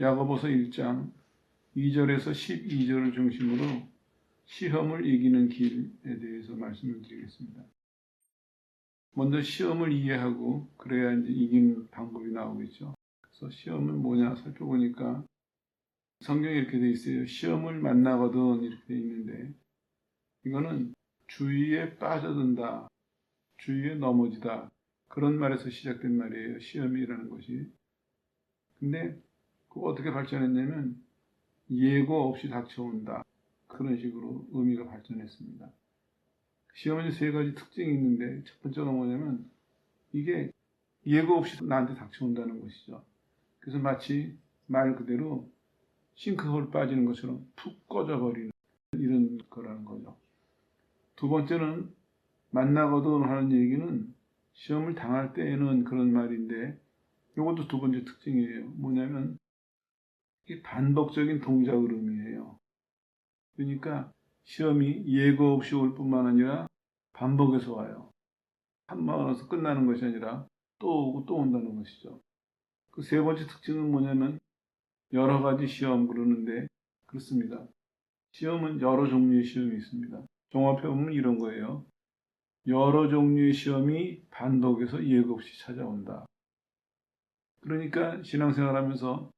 야고보서 1장 2절에서 12절을 중심으로 시험을 이기는 길에 대해서 말씀을 드리겠습니다. 먼저 시험을 이해하고 그래야 이제 이기는 방법이 나오겠죠. 그래서 시험은 뭐냐 살펴보니까 성경에 이렇게 돼 있어요. 시험을 만나거든 이렇게 돼 있는데 이거는 주의에 빠져든다, 주의에 넘어지다 그런 말에서 시작된 말이에요. 시험이라는 것이. 근데 그거 어떻게 발전했냐면 예고 없이 닥쳐온다. 그런 식으로 의미가 발전했습니다. 시험은 세 가지 특징이 있는데 첫 번째가 뭐냐면 이게 예고 없이 나한테 닥쳐온다는 것이죠. 그래서 마치 말 그대로 싱크홀 빠지는 것처럼 푹 꺼져버리는 이런 거라는 거죠. 두 번째는 만나거든 하는 얘기는 시험을 당할 때에는 그런 말인데 이것도 두 번째 특징이에요. 뭐냐면 이게 반복적인 동작을 의미해요. 그러니까 시험이 예고 없이 올 뿐만 아니라 반복해서 와요. 한 번 와서 끝나는 것이 아니라 또 오고 또 온다는 것이죠. 그 세 번째 특징은 뭐냐면 여러 가지 시험 그러는데 그렇습니다. 시험은 여러 종류의 시험이 있습니다. 종합해보면 이런 거예요. 여러 종류의 시험이 반복해서 예고 없이 찾아온다. 그러니까 신앙생활하면서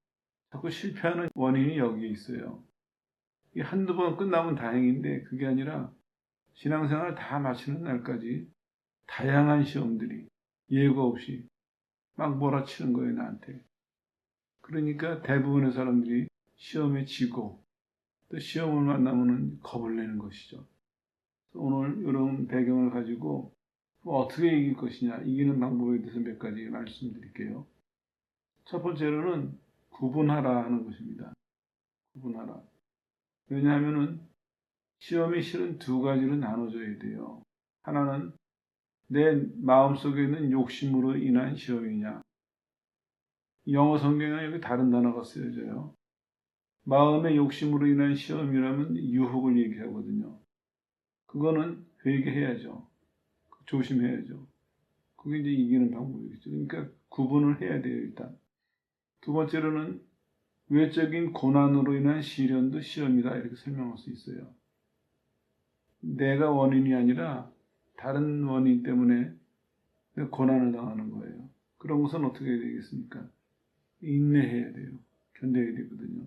자꾸 실패하는 원인이 여기에 있어요. 이게 한두 번 끝나면 다행인데 그게 아니라 신앙생활 다 마치는 날까지 다양한 시험들이 예고 없이 막 몰아치는 거예요, 나한테. 그러니까 대부분의 사람들이 시험에 지고 또 시험을 만나면 겁을 내는 것이죠. 오늘 이런 배경을 가지고 어떻게 이길 것이냐, 이기는 방법에 대해서 몇 가지 말씀드릴게요. 첫 번째로는 구분하라 하는 것입니다. 구분하라. 왜냐하면은 시험이 실은 두 가지로 나눠져야 돼요. 하나는 내 마음속에 있는 욕심으로 인한 시험이냐. 영어 성경에 여기 다른 단어가 쓰여져요. 마음의 욕심으로 인한 시험이라면 유혹을 얘기하거든요. 그거는 회개해야죠. 조심해야죠. 그게 이제 이기는 방법이겠죠. 그러니까 구분을 해야 돼요, 일단. 두 번째로는 외적인 고난으로 인한 시련도 시험이다. 이렇게 설명할 수 있어요. 내가 원인이 아니라 다른 원인 때문에 고난을 당하는 거예요. 그런 것은 어떻게 해야 되겠습니까? 인내해야 돼요. 견뎌야 되거든요.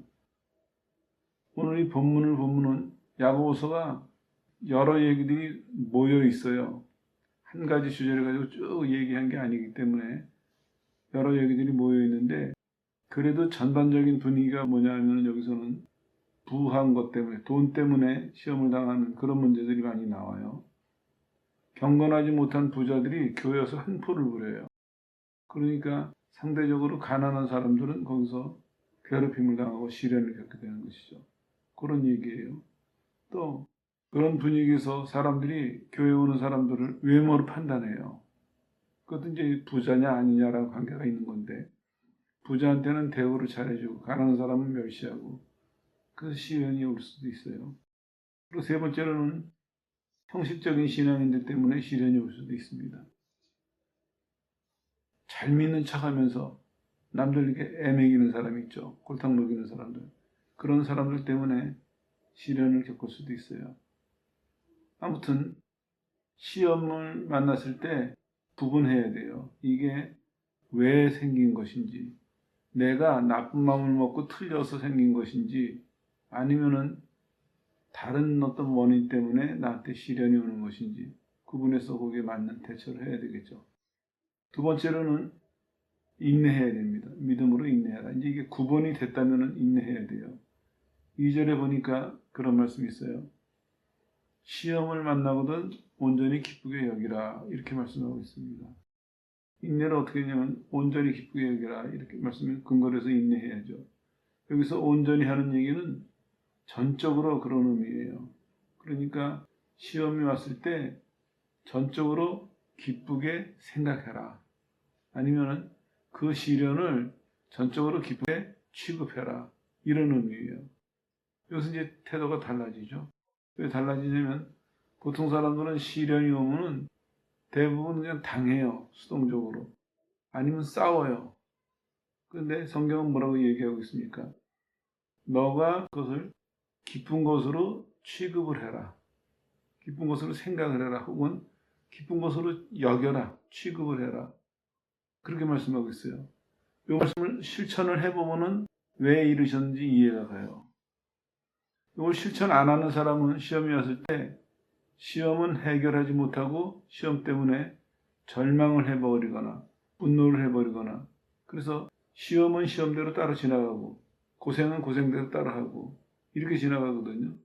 오늘 이 본문을 보면은 야고보서가 여러 얘기들이 모여 있어요. 한 가지 주제를 가지고 쭉 얘기한 게 아니기 때문에 여러 얘기들이 모여 있는데 그래도 전반적인 분위기가 뭐냐면 여기서는 부한 것 때문에 돈 때문에 시험을 당하는 그런 문제들이 많이 나와요. 경건하지 못한 부자들이 교회에서 한포를 부려요. 그러니까 상대적으로 가난한 사람들은 거기서 괴롭힘을 당하고 시련을 겪게 되는 것이죠. 그런 얘기예요. 또 그런 분위기에서 사람들이 교회 오는 사람들을 외모로 판단해요. 그것도 이제 부자냐 아니냐라는 관계가 있는 건데 부자한테는 대우를 잘해주고 가난한 사람은 멸시하고 그래서 시련이 올 수도 있어요. 그리고 세 번째로는 형식적인 신앙인들 때문에 시련이 올 수도 있습니다. 잘 믿는 척하면서 남들에게 애매기는 사람이 있죠. 골탕 먹이는 사람들. 그런 사람들 때문에 시련을 겪을 수도 있어요. 아무튼 시험을 만났을 때 구분해야 돼요. 이게 왜 생긴 것인지, 내가 나쁜 마음을 먹고 틀려서 생긴 것인지, 아니면은 다른 어떤 원인 때문에 나한테 시련이 오는 것인지 구분해서 거기에 맞는 대처를 해야 되겠죠. 두 번째로는 인내해야 됩니다. 믿음으로 인내하라. 이제 이게 구분이 됐다면 인내해야 돼요. 2절에 보니까 그런 말씀이 있어요. 시험을 만나거든 온전히 기쁘게 여기라. 이렇게 말씀하고 있습니다. 인내를 어떻게 하냐면 온전히 기쁘게 여기라. 이렇게 말씀을 근거로 해서 인내해야죠. 여기서 온전히 하는 얘기는 전적으로 그런 의미예요. 그러니까 시험이 왔을 때 전적으로 기쁘게 생각해라. 아니면은 그 시련을 전적으로 기쁘게 취급해라. 이런 의미예요. 여기서 이제 태도가 달라지죠. 왜 달라지냐면 보통 사람들은 시련이 오면은 대부분 그냥 당해요. 수동적으로. 아니면 싸워요. 그런데 성경은 뭐라고 얘기하고 있습니까? 너가 그것을 기쁜 것으로 취급을 해라. 기쁜 것으로 생각을 해라. 혹은 기쁜 것으로 여겨라. 취급을 해라. 그렇게 말씀하고 있어요. 이 말씀을 실천을 해보면은 왜 이르셨는지 이해가 가요. 이걸 실천 안 하는 사람은 시험이 왔을 때 시험은 해결하지 못하고 시험 때문에 절망을 해버리거나 분노를 해버리거나 그래서 시험은 시험대로 따라 지나가고 고생은 고생대로 따라하고 이렇게 지나가거든요.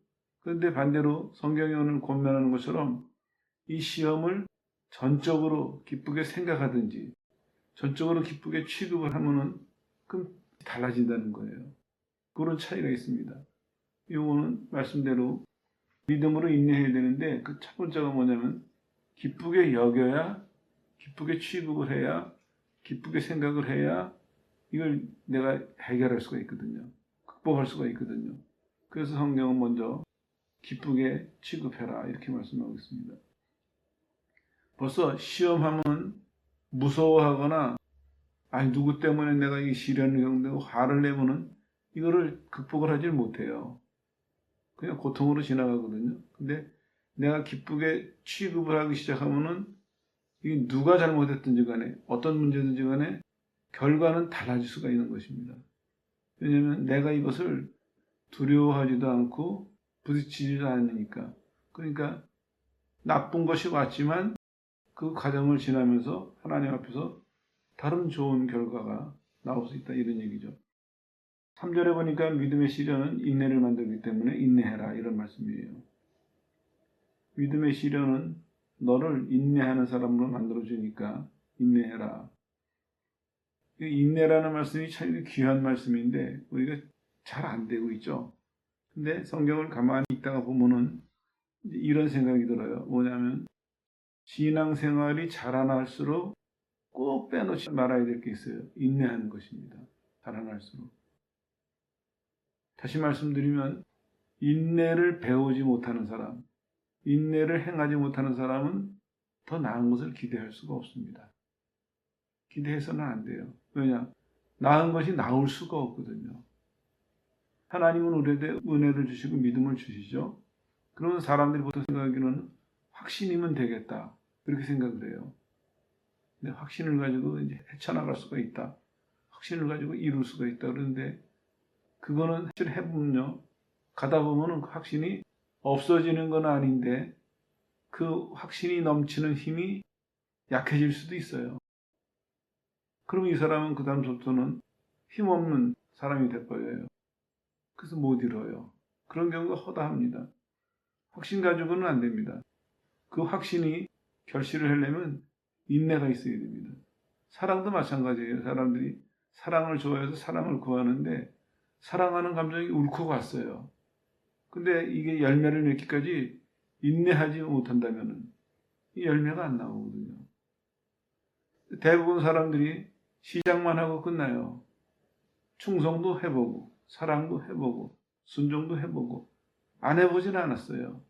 그런데 반대로 성경이 오늘 권면하는 것처럼 이 시험을 전적으로 기쁘게 생각하든지 전적으로 기쁘게 취급을 하면은 그럼 달라진다는 거예요. 그런 차이가 있습니다. 이거는 말씀대로 믿음으로 인내해야 되는데 그 첫 번째가 뭐냐면 기쁘게 여겨야 기쁘게 취급을 해야 기쁘게 생각을 해야 이걸 내가 해결할 수가 있거든요. 극복할 수가 있거든요. 그래서 성경은 먼저 기쁘게 취급해라 이렇게 말씀하고 있습니다. 벌써 시험하면 무서워하거나 아니 누구 때문에 내가 이 시련을 겪는다고 화를 내면은 이거를 극복을 하질 못해요. 그냥 고통으로 지나가거든요. 근데 내가 기쁘게 취급을 하기 시작하면은 이게 누가 잘못했든지 간에 어떤 문제든지 간에 결과는 달라질 수가 있는 것입니다. 왜냐하면 내가 이것을 두려워하지도 않고 부딪히지도 않으니까. 그러니까 나쁜 것이 왔지만 그 과정을 지나면서 하나님 앞에서 다른 좋은 결과가 나올 수 있다 이런 얘기죠. 3절에 보니까 믿음의 시련은 인내를 만들기 때문에 인내해라 이런 말씀이에요. 믿음의 시련은 너를 인내하는 사람으로 만들어주니까 인내해라. 인내라는 말씀이 참 귀한 말씀인데 우리가 잘 안 되고 있죠. 근데 성경을 가만히 읽다가 보면은 이런 생각이 들어요. 뭐냐면 신앙생활이 자라날수록 꼭 빼놓지 말아야 될 게 있어요. 인내하는 것입니다. 자라날수록. 다시 말씀드리면 인내를 배우지 못하는 사람, 인내를 행하지 못하는 사람은 더 나은 것을 기대할 수가 없습니다. 기대해서는 안 돼요. 왜냐? 나은 것이 나올 수가 없거든요. 하나님은 우리에게 은혜를 주시고 믿음을 주시죠. 그러면 사람들이 보통 생각하기는 확신이면 되겠다. 그렇게 생각을 해요. 근데 확신을 가지고 이제 헤쳐나갈 수가 있다. 확신을 가지고 이룰 수가 있다. 그런데 그거는 사실 해보면요. 가다 보면은 그 확신이 없어지는 건 아닌데 그 확신이 넘치는 힘이 약해질 수도 있어요. 그러면 이 사람은 그 다음부터는 힘없는 사람이 돼버려요. 그래서 못 이뤄요. 그런 경우가 허다합니다. 확신 가지고는 안 됩니다. 그 확신이 결실을 하려면 인내가 있어야 됩니다. 사랑도 마찬가지예요. 사람들이 사랑을 좋아해서 사랑을 구하는데 사랑하는 감정이 울컥 왔어요. 근데 이게 열매를 맺기까지 인내하지 못한다면 이 열매가 안 나오거든요. 대부분 사람들이 시작만 하고 끝나요. 충성도 해보고 사랑도 해보고 순종도 해보고 안 해보진 않았어요.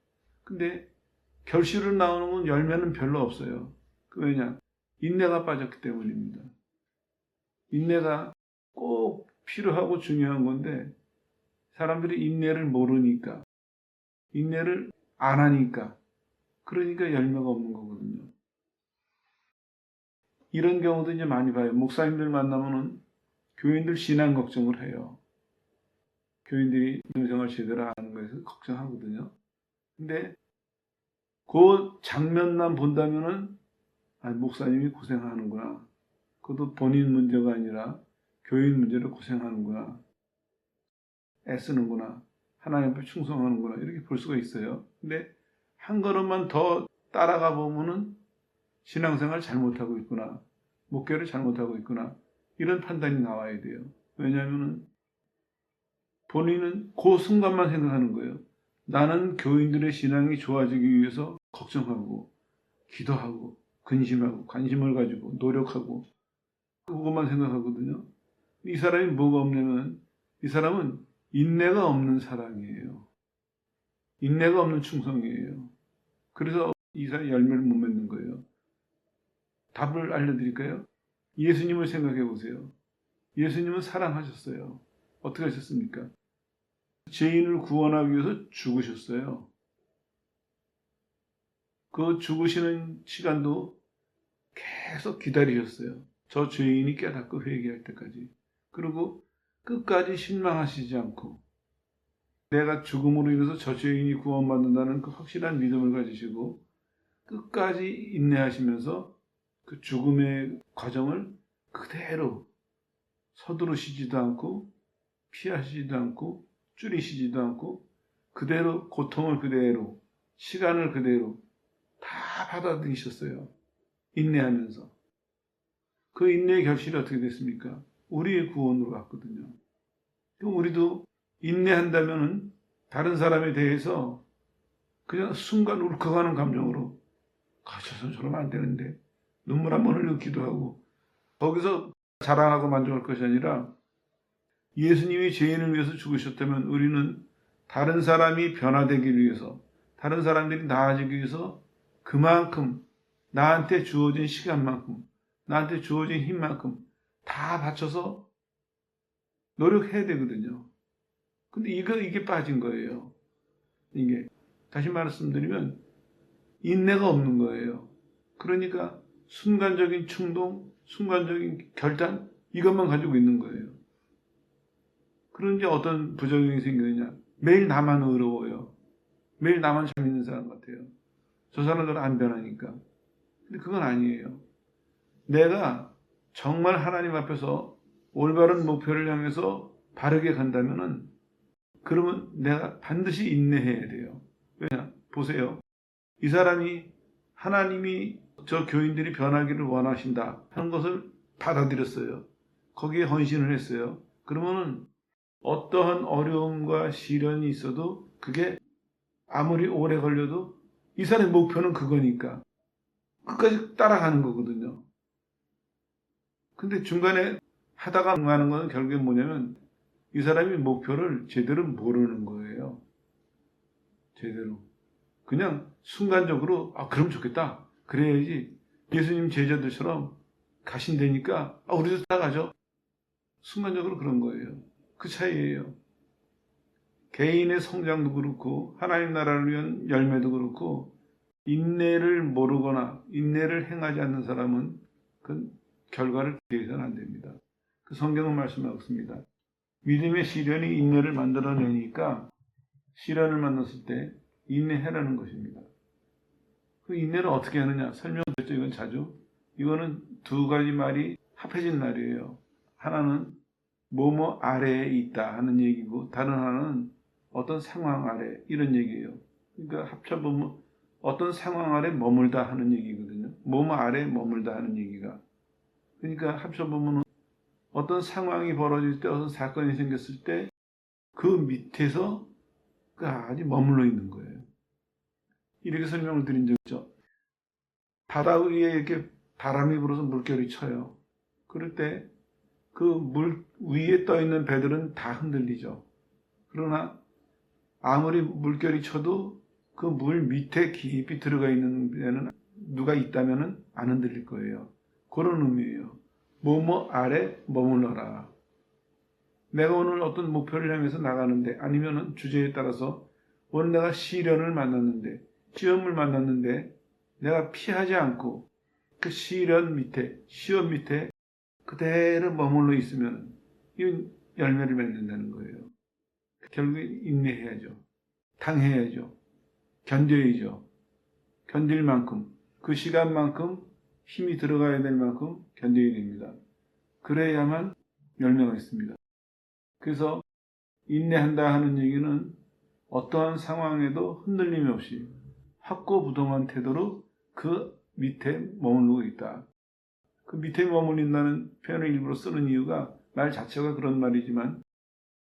근데 결실을 나오는 건 열매는 별로 없어요. 왜냐? 인내가 빠졌기 때문입니다. 인내가 꼭 필요하고 중요한 건데 사람들이 인내를 모르니까 인내를 안 하니까 그러니까 열매가 없는 거거든요. 이런 경우도 이제 많이 봐요. 목사님들 만나면은 교인들 신앙 걱정을 해요. 교인들이 신앙생활 제대로 하는 거에서 걱정하거든요. 근데 그 장면만 본다면은 목사님이 고생하는구나. 그것도 본인 문제가 아니라 교인 문제로 고생하는구나. 애쓰는구나. 하나님 앞에 충성하는구나. 이렇게 볼 수가 있어요. 근데 한 걸음만 더 따라가 보면은 신앙생활 잘못하고 있구나. 목회를 잘못하고 있구나. 이런 판단이 나와야 돼요. 왜냐하면 본인은 그 순간만 생각하는 거예요. 나는 교인들의 신앙이 좋아지기 위해서 걱정하고 기도하고 근심하고 관심을 가지고 노력하고 그것만 생각하거든요. 이 사람이 뭐가 없냐면 이 사람은 인내가 없는 사람이에요. 인내가 없는 충성이에요. 그래서 이 사람이 열매를 못 맺는 거예요. 답을 알려드릴까요? 예수님을 생각해 보세요. 예수님은 사랑하셨어요. 어떻게 하셨습니까? 죄인을 구원하기 위해서 죽으셨어요. 그 죽으시는 시간도 계속 기다리셨어요. 저 죄인이 깨닫고 회개할 때까지. 그리고 끝까지 실망하시지 않고 내가 죽음으로 인해서 저 죄인이 구원받는다는 그 확실한 믿음을 가지시고 끝까지 인내하시면서 그 죽음의 과정을 그대로 서두르시지도 않고 피하시지도 않고 줄이시지도 않고 그대로 고통을 그대로 시간을 그대로 다 받아들이셨어요. 인내하면서. 그 인내의 결실이 어떻게 됐습니까? 우리의 구원으로 갔거든요. 그럼 우리도 인내한다면은 다른 사람에 대해서 그냥 순간 울컥하는 감정으로 저선 저러면 안 되는데 눈물 한 번 흘리기도 하고 거기서 자랑하고 만족할 것이 아니라 예수님이 죄인을 위해서 죽으셨다면 우리는 다른 사람이 변화되기 위해서 다른 사람들이 나아지기 위해서 그만큼 나한테 주어진 시간만큼 나한테 주어진 힘만큼 다 바쳐서 노력해야 되거든요. 근데 이게 빠진 거예요. 이게 다시 말씀드리면 인내가 없는 거예요. 그러니까 순간적인 충동, 순간적인 결단 이것만 가지고 있는 거예요. 그런데 어떤 부작용이 생기느냐? 매일 나만 의로워요. 매일 나만 재밌는 사람 같아요. 저 사람들은 안 변하니까. 근데 그건 아니에요. 내가 정말 하나님 앞에서 올바른 목표를 향해서 바르게 간다면은 그러면 내가 반드시 인내해야 돼요. 왜냐? 보세요. 이 사람이 하나님이 저 교인들이 변하기를 원하신다 하는 것을 받아들였어요. 거기에 헌신을 했어요. 그러면은 어떠한 어려움과 시련이 있어도 그게 아무리 오래 걸려도 이 사람의 목표는 그거니까 끝까지 따라가는 거거든요. 근데 중간에 하다가 망하는 건 결국에 뭐냐면 이 사람이 목표를 제대로 모르는 거예요. 제대로. 그냥 순간적으로 그럼 좋겠다. 그래야지 예수님 제자들처럼 가신다니까 우리도 따라가죠. 순간적으로 그런 거예요. 그 차이예요. 개인의 성장도 그렇고 하나님 나라를 위한 열매도 그렇고 인내를 모르거나 인내를 행하지 않는 사람은 그 결과를 기대해서는 안 됩니다. 그 성경은 말씀하고 있습니다. 믿음의 시련이 인내를 만들어내니까 시련을 만났을 때 인내해라는 것입니다. 그 인내를 어떻게 하느냐 설명드렸죠. 이건 자주. 이거는 두 가지 말이 합해진 말이에요. 하나는 뭐뭐 아래에 있다 하는 얘기고 다른 하나는 어떤 상황 아래 이런 얘기예요. 그러니까 합쳐보면 어떤 상황 아래 머물다 하는 얘기거든요. 뭐뭐 아래 머물다 하는 얘기가. 그러니까 합쳐보면 어떤 상황이 벌어질 때 어떤 사건이 생겼을 때 그 밑에서 끝까지 머물러 있는 거예요. 이렇게 설명을 드린 적 있죠. 바다 위에 이렇게 바람이 불어서 물결이 쳐요. 그럴 때 그 물 위에 떠 있는 배들은 다 흔들리죠. 그러나 아무리 물결이 쳐도 그 물 밑에 깊이 들어가 있는 데는 누가 있다면 안 흔들릴 거예요. 그런 의미예요. 뭐뭐 아래 머물러라. 내가 오늘 어떤 목표를 향해서 나가는데 아니면 주제에 따라서 오늘 내가 시련을 만났는데 시험을 만났는데 내가 피하지 않고 그 시련 밑에 시험 밑에 그대로 머물러 있으면 이 열매를 맺는다는 거예요. 결국에 인내해야죠. 당해야죠. 견뎌야죠. 견딜 만큼 그 시간만큼 힘이 들어가야 될 만큼 견뎌야 됩니다. 그래야만 열매가 있습니다. 그래서 인내한다 하는 얘기는 어떠한 상황에도 흔들림 없이 확고부동한 태도로 그 밑에 머무르고 있다. 그 밑에 머물린다는 표현을 일부러 쓰는 이유가 말 자체가 그런 말이지만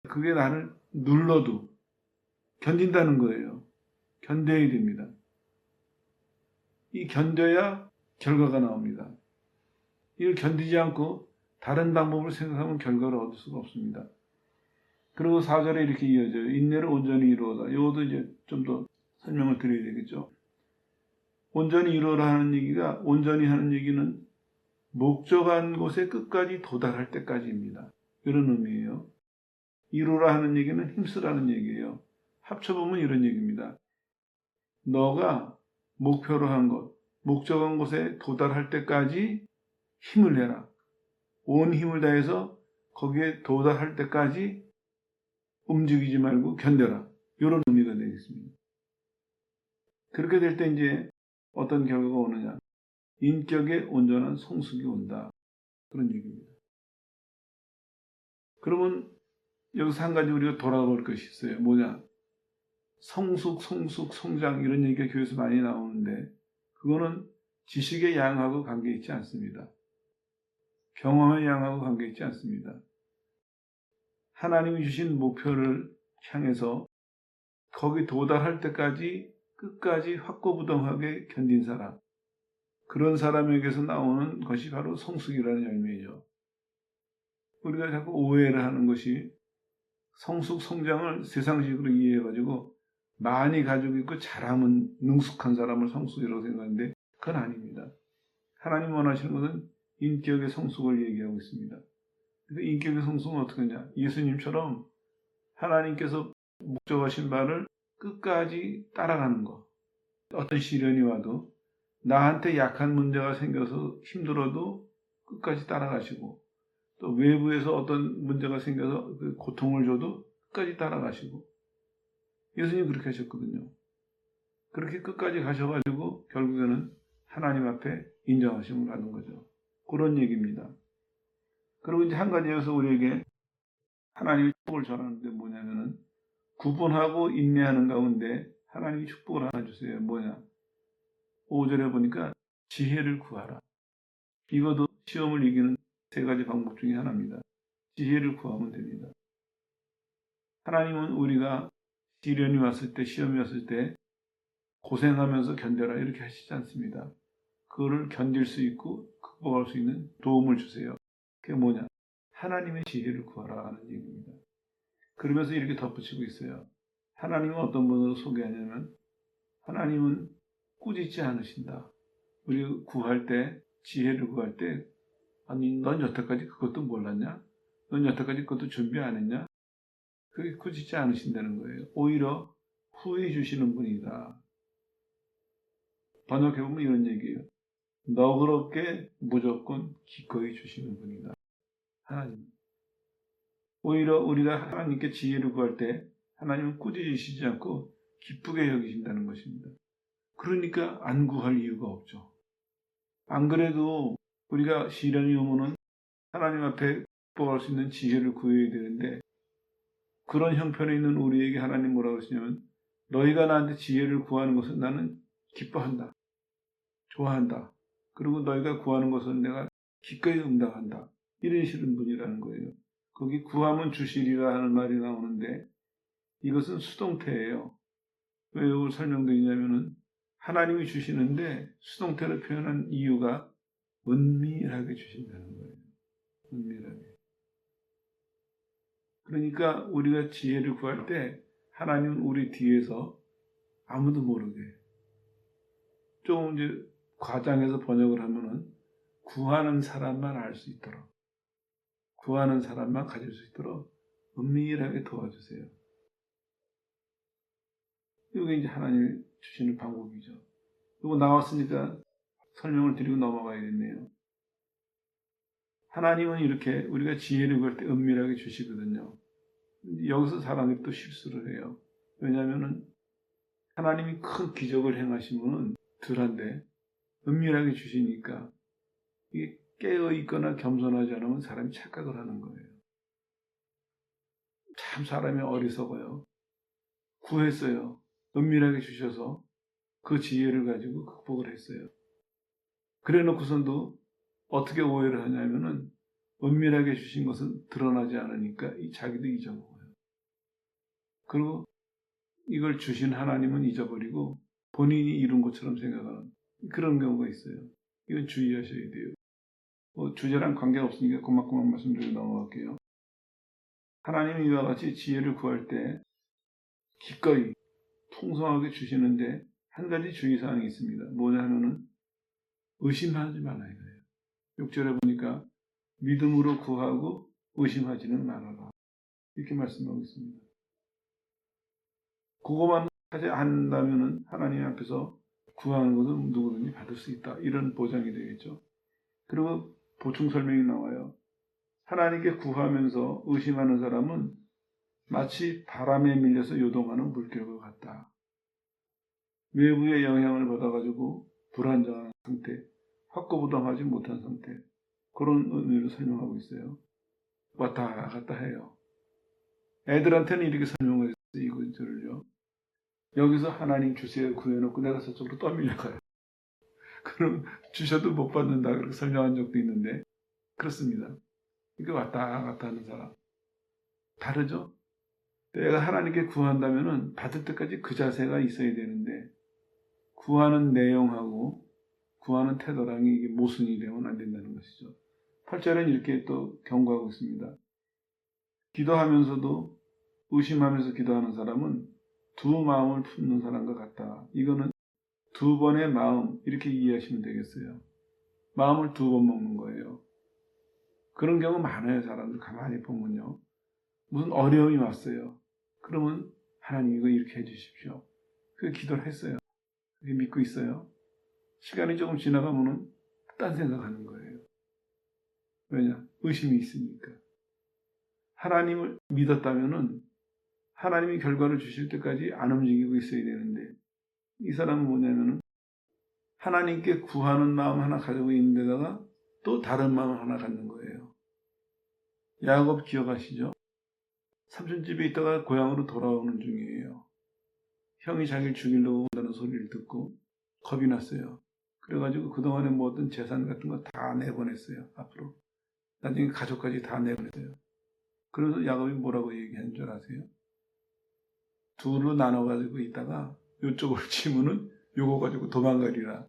그게 나를 눌러도 견딘다는 거예요. 견뎌야 됩니다. 이 견뎌야 결과가 나옵니다. 이걸 견디지 않고 다른 방법을 생각하면 결과를 얻을 수가 없습니다. 그리고 4절에 이렇게 이어져요. 인내를 온전히 이루어라. 이것도 이제 좀 더 설명을 드려야 되겠죠. 온전히 이루어라 하는 얘기가 온전히 하는 얘기는 목적한 곳에 끝까지 도달할 때까지입니다. 이런 의미예요. 이루라 하는 얘기는 힘쓰라는 얘기예요. 합쳐보면 이런 얘기입니다. 너가 목표로 한 것, 목적한 곳에 도달할 때까지 힘을 내라. 온 힘을 다해서 거기에 도달할 때까지 움직이지 말고 견뎌라. 이런 의미가 되겠습니다. 그렇게 될 때 이제 어떤 결과가 오느냐. 인격의 온전한 성숙이 온다. 그런 얘기입니다. 그러면 여기서 한 가지 우리가 돌아볼 것이 있어요. 뭐냐? 성숙, 성장 이런 얘기가 교회에서 많이 나오는데 그거는 지식의 양하고 관계 있지 않습니다. 경험의 양하고 관계 있지 않습니다. 하나님이 주신 목표를 향해서 거기 도달할 때까지 끝까지 확고부동하게 견딘 사람, 그런 사람에게서 나오는 것이 바로 성숙이라는 열매죠. 우리가 자꾸 오해를 하는 것이 성숙, 성장을 세상식으로 이해해가지고 많이 가지고 있고 잘하면 능숙한 사람을 성숙이라고 생각하는데 그건 아닙니다. 하나님 원하시는 것은 인격의 성숙을 얘기하고 있습니다. 그래서 인격의 성숙은 어떻게 하냐? 예수님처럼 하나님께서 목적하신 바를 끝까지 따라가는 것. 어떤 시련이 와도 나한테 약한 문제가 생겨서 힘들어도 끝까지 따라가시고 또 외부에서 어떤 문제가 생겨서 고통을 줘도 끝까지 따라가시고 예수님 그렇게 하셨거든요. 그렇게 끝까지 가셔가지고 결국에는 하나님 앞에 인정하심을 받는 거죠. 그런 얘기입니다. 그리고 이제 한 가지 여기서 우리에게 하나님의 축복을 전하는데 뭐냐면은 구분하고 인내하는 가운데 하나님이 축복을 하나 주세요. 뭐냐? 5절에 보니까 지혜를 구하라. 이것도 시험을 이기는 세 가지 방법 중에 하나입니다. 지혜를 구하면 됩니다. 하나님은 우리가 시련이 왔을 때, 시험이 왔을 때 고생하면서 견뎌라 이렇게 하시지 않습니다. 그거를 견딜 수 있고 극복할 수 있는 도움을 주세요. 그게 뭐냐? 하나님의 지혜를 구하라 하는 얘기입니다. 그러면서 이렇게 덧붙이고 있어요. 하나님은 어떤 분으로 소개하냐면 하나님은 꾸짖지 않으신다. 우리 구할 때, 지혜를 구할 때 아니 넌 여태까지 그것도 몰랐냐? 넌 여태까지 그것도 준비 안 했냐? 그게 꾸짖지 않으신다는 거예요. 오히려 후회 주시는 분이다. 번역해보면 이런 얘기예요. 너그럽게 무조건 기꺼이 주시는 분이다. 하나님. 오히려 우리가 하나님께 지혜를 구할 때 하나님은 꾸짖으시지 않고 기쁘게 여기신다는 것입니다. 그러니까 안 구할 이유가 없죠. 안 그래도 우리가 시련이 오면은 하나님 앞에 극복할 수 있는 지혜를 구해야 되는데 그런 형편에 있는 우리에게 하나님 뭐라고 하시냐면 너희가 나한테 지혜를 구하는 것은 나는 기뻐한다. 좋아한다. 그리고 너희가 구하는 것은 내가 기꺼이 응답한다. 이러시는 분이라는 거예요. 거기 구하면 주시리라 하는 말이 나오는데 이것은 수동태예요. 왜 이걸 설명드리냐면은 하나님이 주시는데 수동태로 표현한 이유가 은밀하게 주신다는 거예요. 은밀하게. 그러니까 우리가 지혜를 구할 때 하나님은 우리 뒤에서 아무도 모르게 좀 이제 과장해서 번역을 하면은 구하는 사람만 알 수 있도록 구하는 사람만 가질 수 있도록 은밀하게 도와주세요. 이게 이제 하나님이 주시는 방법이죠. 이거 나왔으니까 설명을 드리고 넘어가야겠네요. 하나님은 이렇게 우리가 지혜를 구할 때 은밀하게 주시거든요. 여기서 사람이 또 실수를 해요. 왜냐하면 하나님이 큰 기적을 행하시면은 덜한데 은밀하게 주시니까 이게 깨어있거나 겸손하지 않으면 사람이 착각을 하는 거예요. 참 사람이 어리석어요. 구했어요. 은밀하게 주셔서 그 지혜를 가지고 극복을 했어요. 그래 놓고선도 어떻게 오해를 하냐면은 은밀하게 주신 것은 드러나지 않으니까 자기도 잊어먹어요. 그리고 이걸 주신 하나님은 잊어버리고 본인이 이룬 것처럼 생각하는 그런 경우가 있어요. 이건 주의하셔야 돼요. 주제랑 관계없으니까 고맙고만 말씀드리고 넘어갈게요. 하나님이 이와 같이 지혜를 구할 때 기꺼이 풍성하게 주시는데 한 가지 주의사항이 있습니다. 뭐냐 하면은 의심하지 말아야 해요. 6절에 보니까 믿음으로 구하고 의심하지는 말아라. 이렇게 말씀하고 있습니다. 그거만 하지 않는다면 하나님 앞에서 구하는 것은 누구든지 받을 수 있다. 이런 보장이 되겠죠. 그리고 보충 설명이 나와요. 하나님께 구하면서 의심하는 사람은 마치 바람에 밀려서 요동하는 물결과 같다. 외부의 영향을 받아가지고 불안정한 상태, 확고부동하지 못한 상태, 그런 의미로 설명하고 있어요. 왔다 갔다 해요. 애들한테는 이렇게 설명을 했어요. 이 구절을요. 여기서 하나님 주세요 구해놓고 내가 저쪽으로 떠밀려가요. 그럼 주셔도 못 받는다 그렇게 설명한 적도 있는데 그렇습니다. 이게 왔다 갔다 하는 사람 다르죠? 내가 하나님께 구한다면은 받을 때까지 그 자세가 있어야 되는데 구하는 내용하고 구하는 태도랑 이게 모순이 되면 안 된다는 것이죠. 8절엔 이렇게 또 경고하고 있습니다. 기도하면서도 의심하면서 기도하는 사람은 두 마음을 품는 사람과 같다. 이거는 두 번의 마음 이렇게 이해하시면 되겠어요. 마음을 두 번 먹는 거예요. 그런 경우 많아요. 사람들 가만히 보면요. 무슨 어려움이 왔어요. 그러면 하나님 이거 이렇게 해주십시오. 그 기도를 했어요. 믿고 있어요. 시간이 조금 지나가면은 딴 생각하는 거예요. 왜냐? 의심이 있으니까. 하나님을 믿었다면은 하나님이 결과를 주실 때까지 안 움직이고 있어야 되는데 이 사람은 뭐냐면은 하나님께 구하는 마음 하나 가지고 있는 데다가 또 다른 마음 하나 갖는 거예요. 야곱 기억하시죠? 삼촌 집에 있다가 고향으로 돌아오는 중이에요. 형이 자기를 죽이려고 한다는 소리를 듣고 겁이 났어요. 그래가지고 그동안에 모든 재산 같은 거 다 내보냈어요. 앞으로. 나중에 가족까지 다 내보냈어요. 그래서 야곱이 뭐라고 얘기한 줄 아세요? 둘로 나눠가지고 있다가 이쪽을 치면은 요거 가지고 도망가리라.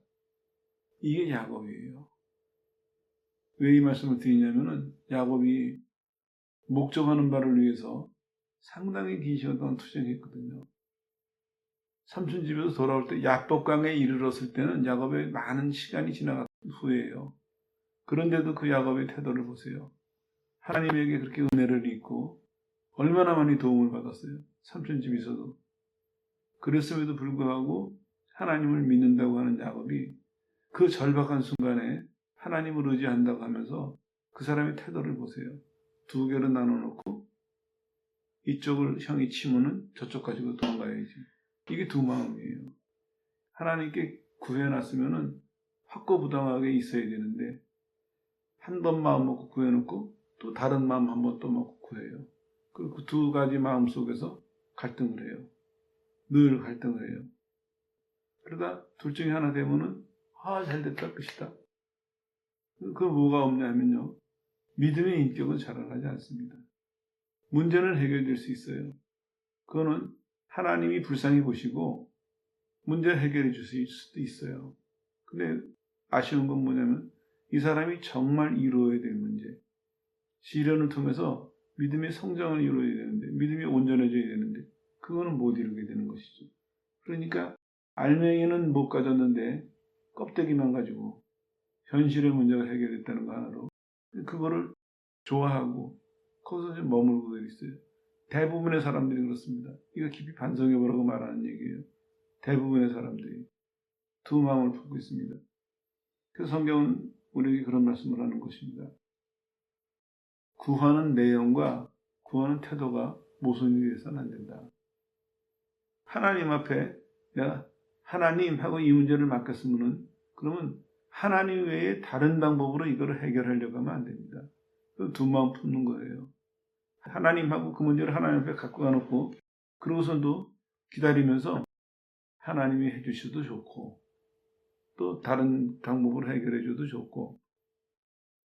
이게 야곱이에요. 왜 이 말씀을 드리냐면은 야곱이 목적하는 바를 위해서 상당히 긴 시간 동안 투쟁했거든요. 삼촌 집에서 돌아올 때 야복강에 이르렀을 때는 야곱의 많은 시간이 지나간 후에요. 그런데도 그 야곱의 태도를 보세요. 하나님에게 그렇게 은혜를 입고 얼마나 많이 도움을 받았어요. 삼촌 집에서도. 그랬음에도 불구하고 하나님을 믿는다고 하는 야곱이 그 절박한 순간에 하나님을 의지한다고 하면서 그 사람의 태도를 보세요. 두 개로 나눠놓고 이쪽을 형이 치면은 저쪽 가지고 도망가야지. 이게 두 마음이에요. 하나님께 구해놨으면은 확고부당하게 있어야 되는데 한 번 마음 먹고 구해놓고 또 다른 마음 한 번 또 먹고 구해요. 그리고 그 두 가지 마음 속에서 갈등을 해요. 늘 갈등을 해요. 그러다 둘 중에 하나 되면은 잘됐다 끝이다. 그 뭐가 없냐면요. 믿음의 인격은 자라나지 않습니다. 문제는 해결될 수 있어요. 그거는 하나님이 불쌍히 보시고 문제 해결해 주실 수도 있어요. 근데 아쉬운 건 뭐냐면 이 사람이 정말 이루어야 될 문제. 시련을 통해서 믿음의 성장을 이루어야 되는데 믿음이 온전해져야 되는데 그거는 못 이루게 되는 것이죠. 그러니까 알맹이는 못 가졌는데 껍데기만 가지고 현실의 문제가 해결됐다는 거 하나로 그거를 좋아하고 거기서 좀 머물고 있어요. 대부분의 사람들이 그렇습니다. 이거 깊이 반성해보라고 말하는 얘기예요. 대부분의 사람들이 두 마음을 품고 있습니다. 그래서 성경은 우리에게 그런 말씀을 하는 것입니다. 구하는 내용과 구하는 태도가 모순이 되어서는 안 된다. 하나님 앞에 내가 하나님 하고 이 문제를 맡겼으면 그러면 하나님 외에 다른 방법으로 이거를 해결하려고 하면 안 됩니다. 두 마음 품는 거예요. 하나님하고 그 문제를 하나님 앞에 갖고 가놓고 그러고서도 기다리면서 하나님이 해주셔도 좋고 또 다른 방법으로 해결해 줘도 좋고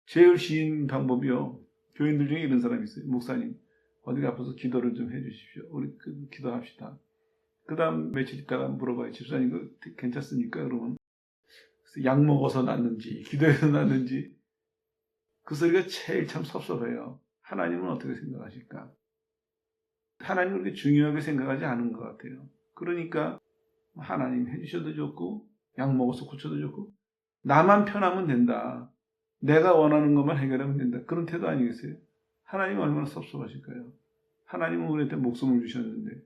제일 쉬운 방법이요. 교인들 중에 이런 사람이 있어요. 목사님 어디 아파서 기도를 좀 해주십시오. 우리 기도합시다. 그 다음 며칠 있다가 물어봐요. 집사님 이거 괜찮습니까? 그러면 약 먹어서 낫는지 기도해서 낫는지 그 소리가 제일 참 섭섭해요. 하나님은 어떻게 생각하실까? 하나님은 그렇게 중요하게 생각하지 않은 것 같아요. 그러니까 하나님 해주셔도 좋고 약 먹어서 고쳐도 좋고 나만 편하면 된다. 내가 원하는 것만 해결하면 된다. 그런 태도 아니겠어요? 하나님은 얼마나 섭섭하실까요? 하나님은 우리한테 목숨을 주셨는데,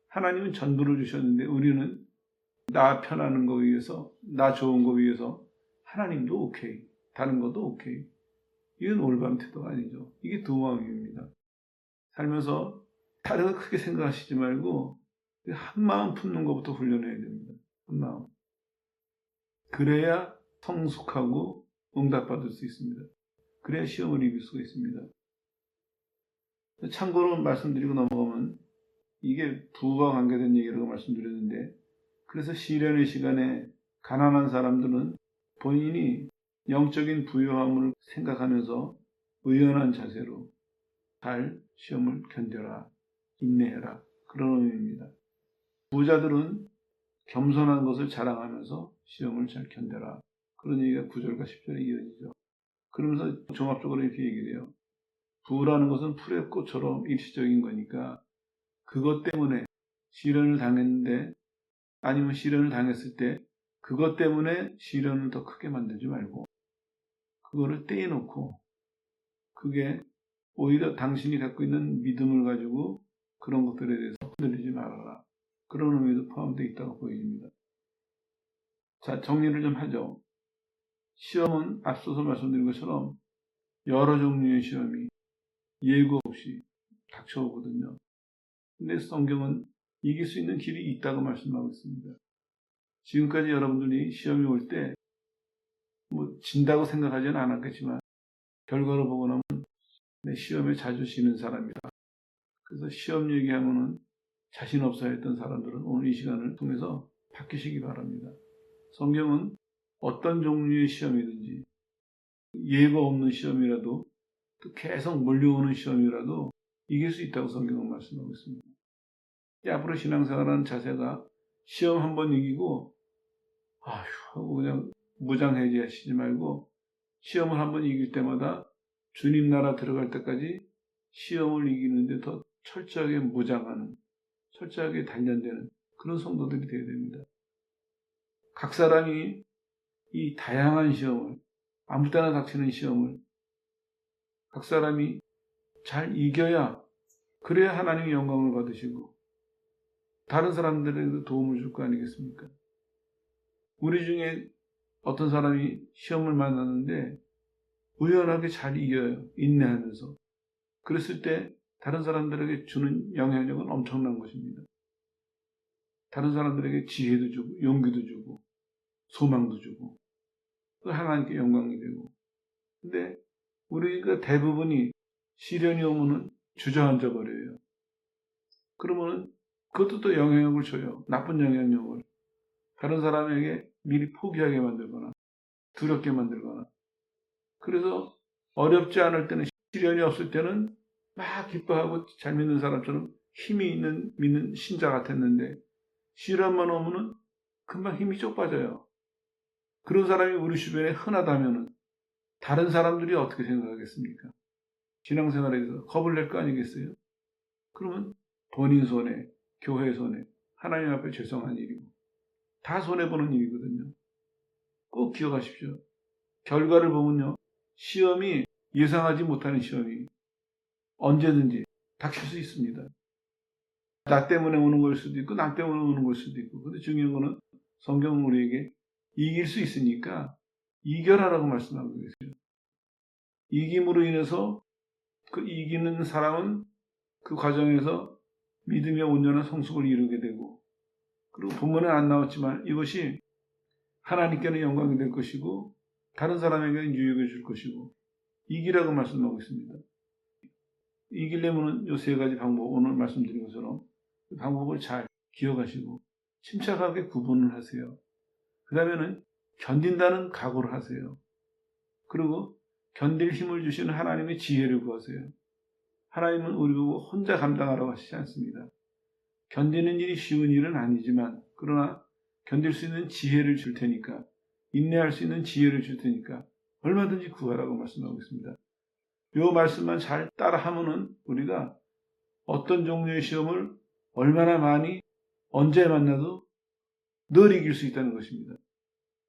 하나님은 전부를 주셨는데, 우리는 나 편하는 거 위해서, 나 좋은 거 위해서 하나님도 오케이, 다른 것도 오케이. 이건 올바른 태도가 아니죠. 이게 두 마음입니다. 살면서 다른 거 크게 생각하시지 말고 한 마음 품는 것부터 훈련해야 됩니다. 한 마음. 그래야 성숙하고 응답받을 수 있습니다. 그래야 시험을 이길 수가 있습니다. 참고로 말씀드리고 넘어가면 이게 부와 관계된 얘기라고 말씀드렸는데, 그래서 시련의 시간에 가난한 사람들은 본인이 영적인 부유함을 생각하면서 의연한 자세로 잘 시험을 견뎌라, 인내해라, 그런 의미입니다. 부자들은 겸손한 것을 자랑하면서 시험을 잘 견뎌라, 그런 얘기가 9절과 10절에 이어지죠. 그러면서 종합적으로 이렇게 얘기를 해요. 부라는 것은 풀의 꽃처럼 일시적인 거니까 그것 때문에 시련을 당했는데, 아니면 시련을 당했을 때 그것 때문에 시련을 더 크게 만들지 말고 그거를 떼어놓고, 그게 오히려 당신이 갖고 있는 믿음을 가지고 그런 것들에 대해서 흔들리지 말아라, 그런 의미도 포함되어 있다고 보여집니다. 자, 정리를 좀 하죠. 시험은 앞서서 말씀드린 것처럼 여러 종류의 시험이 예고 없이 닥쳐오거든요. 근데 성경은 이길 수 있는 길이 있다고 말씀하고 있습니다. 지금까지 여러분들이 시험이 올 때 진다고 생각하지는 않았겠지만 결과로 보고 나면 내 시험에 자주 지는 사람이다. 그래서 시험 얘기하면은 자신 없어 했던 사람들은 오늘 이 시간을 통해서 바뀌시기 바랍니다. 성경은 어떤 종류의 시험이든지, 예고 없는 시험이라도, 또 계속 몰려오는 시험이라도 이길 수 있다고 성경은 말씀하고 있습니다. 앞으로 신앙생활하는 자세가 시험 한번 이기고 아휴 하고 그냥 무장해제하시지 말고, 시험을 한번 이길 때마다 주님 나라 들어갈 때까지 시험을 이기는데 더 철저하게 무장하는, 철저하게 단련되는 그런 성도들이 되어야 됩니다. 각 사람이 이 다양한 시험을, 아무 때나 닥치는 시험을 각 사람이 잘 이겨야, 그래야 하나님의 영광을 받으시고 다른 사람들에게도 도움을 줄 거 아니겠습니까? 우리 중에 어떤 사람이 시험을 만났는데 의연하게 잘 이겨요. 인내하면서. 그랬을 때 다른 사람들에게 주는 영향력은 엄청난 것입니다. 다른 사람들에게 지혜도 주고 용기도 주고 소망도 주고 또 하나님께 영광이 되고. 근데 우리가 대부분이 시련이 오면은 주저앉아 버려요. 그러면은 그것도 또 영향력을 줘요. 나쁜 영향력을. 다른 사람에게 미리 포기하게 만들거나 두렵게 만들거나. 그래서 어렵지 않을 때는, 시련이 없을 때는 막 기뻐하고 잘 믿는 사람처럼 힘이 있는 믿는 신자 같았는데, 시련만 오면은 금방 힘이 쪽 빠져요. 그런 사람이 우리 주변에 흔하다면은 다른 사람들이 어떻게 생각하겠습니까? 신앙생활에 대해서 겁을 낼 거 아니겠어요? 그러면 본인 손해, 교회 손해, 하나님 앞에 죄송한 일이고 다 손해보는 일이거든요. 꼭 기억하십시오. 결과를 보면요, 시험이 예상하지 못하는 시험이 언제든지 닥칠 수 있습니다. 나 때문에 오는 걸 수도 있고 나 때문에 오는 걸 수도 있고. 근데 중요한 거는 성경은 우리에게 이길 수 있으니까 이겨라라고 말씀하고 계세요. 이김으로 인해서 그 이기는 사람은 그 과정에서 믿음의 온전한 성숙을 이루게 되고, 그리고 본문에 안 나왔지만 이것이 하나님께는 영광이 될 것이고 다른 사람에게는 유익을 줄 것이고, 이기라고 말씀하고 있습니다. 이기려면 이 세 가지 방법, 오늘 말씀드린 것처럼 그 방법을 잘 기억하시고 침착하게 구분을 하세요. 그 다음에는 견딘다는 각오를 하세요. 그리고 견딜 힘을 주시는 하나님의 지혜를 구하세요. 하나님은 우리 보고 혼자 감당하라고 하시지 않습니다. 견디는 일이 쉬운 일은 아니지만, 그러나 견딜 수 있는 지혜를 줄 테니까, 인내할 수 있는 지혜를 줄 테니까 얼마든지 구하라고 말씀하고 있습니다. 이 말씀만 잘 따라하면은 우리가 어떤 종류의 시험을 얼마나 많이 언제 만나도 늘 이길 수 있다는 것입니다.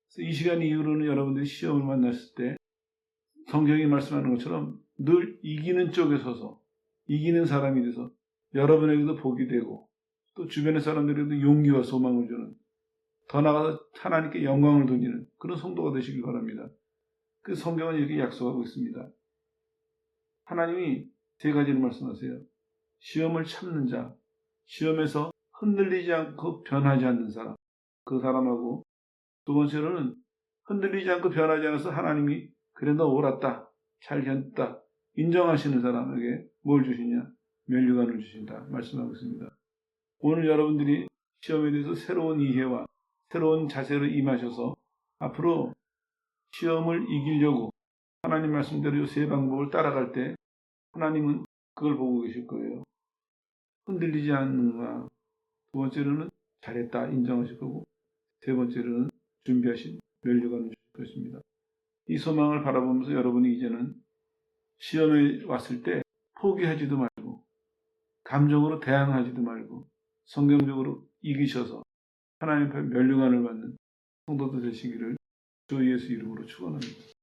그래서 이 시간 이후로는 여러분들이 시험을 만났을 때 성경이 말씀하는 것처럼 늘 이기는 쪽에 서서 이기는 사람이 돼서 여러분에게도 복이 되고 또 주변의 사람들에게도 용기와 소망을 주는, 더 나아가서 하나님께 영광을 돌리는 그런 성도가 되시길 바랍니다. 그 성경은 이렇게 약속하고 있습니다. 하나님이 세 가지를 말씀하세요. 시험을 참는 자, 시험에서 흔들리지 않고 변하지 않는 사람, 그 사람하고, 두 번째로는 흔들리지 않고 변하지 않아서 하나님이 그래 너 옳았다, 잘 견뎠다 인정하시는 사람에게 뭘 주시냐? 면류관을 주신다 말씀하고 있습니다. 오늘 여러분들이 시험에 대해서 새로운 이해와 새로운 자세로 임하셔서 앞으로 시험을 이기려고 하나님 말씀대로 이 세 방법을 따라갈 때 하나님은 그걸 보고 계실 거예요. 흔들리지 않는가. 두 번째로는 잘했다 인정하실 거고, 세 번째로는 준비하신 면류관을 주실 것입니다. 이 소망을 바라보면서 여러분이 이제는 시험에 왔을 때 포기하지도 말고 감정으로 대항하지도 말고 성경적으로 이기셔서 하나님 앞에 면류관을 받는 성도들 되시기를 주 예수 이름으로 축원합니다.